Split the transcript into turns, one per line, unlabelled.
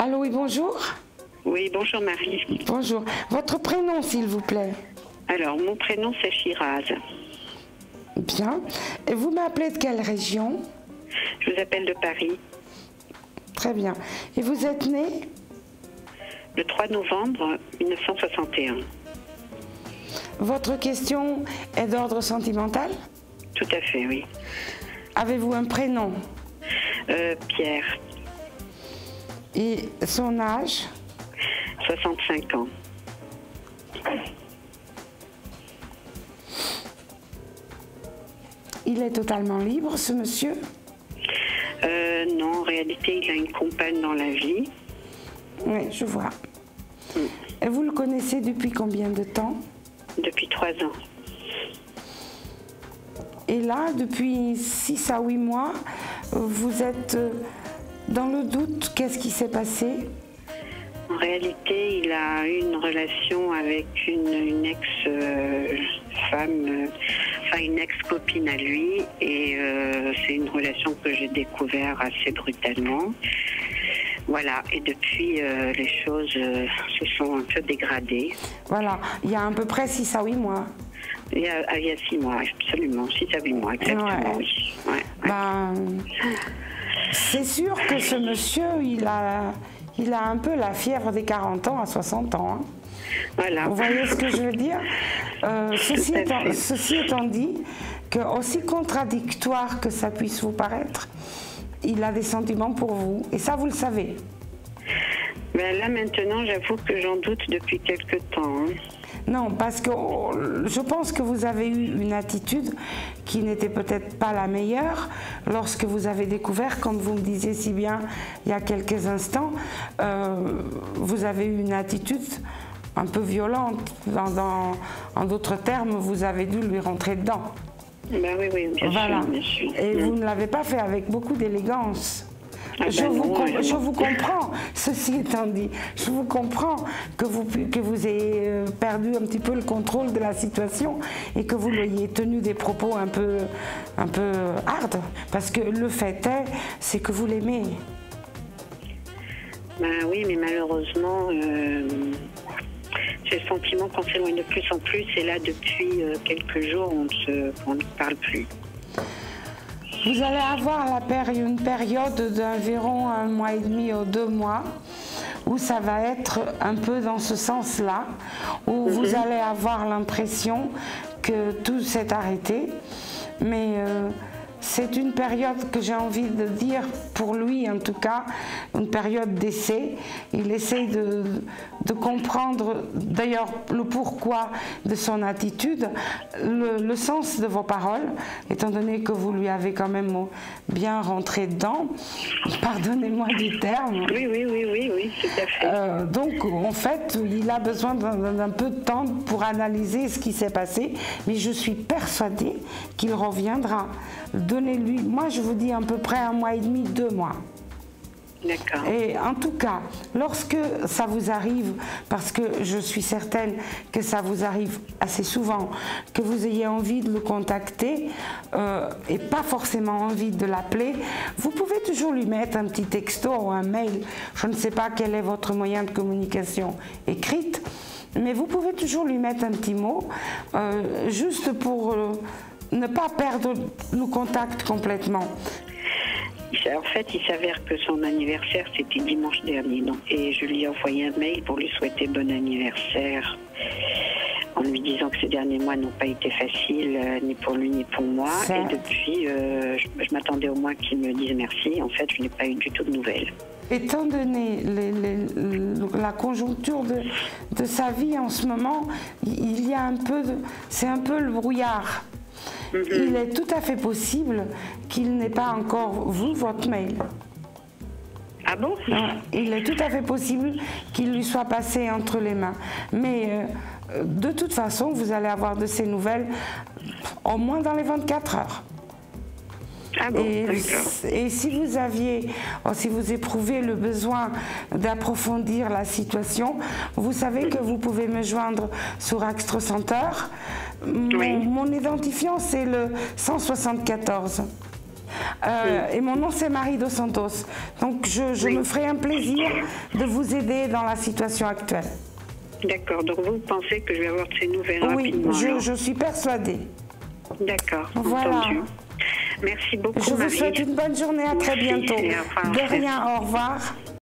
Allô, oui, bonjour.
Oui, bonjour Marie.
Bonjour. Votre prénom, s'il vous plaît?
Alors, mon prénom c'est Shiraz.
Bien. Et vous m'appelez de quelle région?
Je vous appelle de Paris.
Très bien. Et vous êtes né?
Le 3 novembre 1961.
Votre question est d'ordre sentimental?
Tout à fait, oui.
Avez-vous un prénom?
Pierre,
Et son âge?
65 ans.
Il est totalement libre, ce monsieur?
Non, en réalité, il a une compagne dans la vie.
Oui, je vois. Et vous le connaissez depuis combien de temps?
Depuis 3 ans.
Et là, depuis 6 à 8 mois, vous êtes dans le doute. Qu'est-ce qui s'est passé?
En réalité, il a eu une relation avec une ex-femme, enfin une ex-copine à lui, et c'est une relation que j'ai découvert assez brutalement. Voilà, et depuis, les choses se sont un peu dégradées.
Voilà, il y a à peu près 6 à 8 mois.
Il y a 6 mois, absolument, 6 à 8 mois, exactement,
Ouais.
oui. Ouais.
Ben, c'est sûr que ce monsieur, il a un peu la fièvre des 40 ans à 60 ans. Hein.
Voilà.
Vous voyez ce que je veux dire? Ceci
Tout à fait.
étant dit, que aussi contradictoire que ça puisse vous paraître, il a des sentiments pour vous. Et ça, vous le savez.
Ben là, maintenant, j'avoue que j'en doute depuis quelque temps. Hein.
Non, parce que je pense que vous avez eu une attitude qui n'était peut-être pas la meilleure lorsque vous avez découvert, comme vous me disiez si bien il y a quelques instants, vous avez eu une attitude un peu violente. En d'autres termes, vous avez dû lui rentrer dedans.
Ben oui, oui, bien
Voilà.
sûr, bien sûr.
Et vous ne l'avez pas fait avec beaucoup d'élégance.
Ah ben
Je
non,
vous comprends, ceci étant dit, je vous comprends que vous ayez perdu un petit peu le contrôle de la situation et que vous l'ayez tenu des propos un peu hard, parce que le fait c'est que vous l'aimez.
Ben oui, mais malheureusement, j'ai le sentiment qu'on s'éloigne de plus en plus, et là, depuis quelques jours, on ne parle plus.
Vous allez avoir une période d'environ 1 mois et demi ou 2 mois où ça va être un peu dans ce sens-là, où vous allez avoir l'impression que tout s'est arrêté, mais c'est une période que j'ai envie de dire, pour lui en tout cas, une période d'essai. Il essaye de comprendre d'ailleurs le pourquoi de son attitude, le sens de vos paroles, étant donné que vous lui avez quand même bien rentré dedans, pardonnez-moi du terme.
Oui, tout à fait.
Donc en fait, il a besoin d'un peu de temps pour analyser ce qui s'est passé, mais je suis persuadée qu'il reviendra. Donnez-lui, moi je vous dis à peu près 1 mois et demi, 2 mois.
D'accord.
Et en tout cas, lorsque ça vous arrive, parce que je suis certaine que ça vous arrive assez souvent, que vous ayez envie de le contacter et pas forcément envie de l'appeler, vous pouvez toujours lui mettre un petit texto ou un mail. Je ne sais pas quel est votre moyen de communication écrite, mais vous pouvez toujours lui mettre un petit mot, juste pour ne pas perdre le contact complètement.
En fait, il s'avère que son anniversaire, c'était dimanche dernier. Donc, et je lui ai envoyé un mail pour lui souhaiter bon anniversaire, en lui disant que ces derniers mois n'ont pas été faciles, ni pour lui ni pour moi.
Ça...
Et depuis, je m'attendais au moins qu'il me dise merci. En fait, je n'ai pas eu du tout de nouvelles.
Étant donné la conjoncture de sa vie en ce moment, il y a un peu c'est un peu le brouillard. Il est tout à fait possible qu'il n'ait pas encore vu votre mail.
Ah bon?
Il est tout à fait possible qu'il lui soit passé entre les mains. Mais de toute façon, vous allez avoir de ses nouvelles au moins dans les 24 heures.
Ah bon,
et si vous éprouvez le besoin d'approfondir la situation, vous savez que vous pouvez me joindre sur Astre Center.
Oui.
Mon identifiant, c'est le 174. Et mon nom c'est Marie Dos Santos. Donc je me ferai un plaisir de vous aider dans la situation actuelle.
D'accord, donc vous pensez que je vais avoir de ces nouvelles rapidement?
Oui, je suis persuadée.
D'accord,
voilà.
Entendu. Merci beaucoup,
Je vous
Marie.
souhaite une bonne journée, à très bientôt.
Merci,
De rien, au revoir.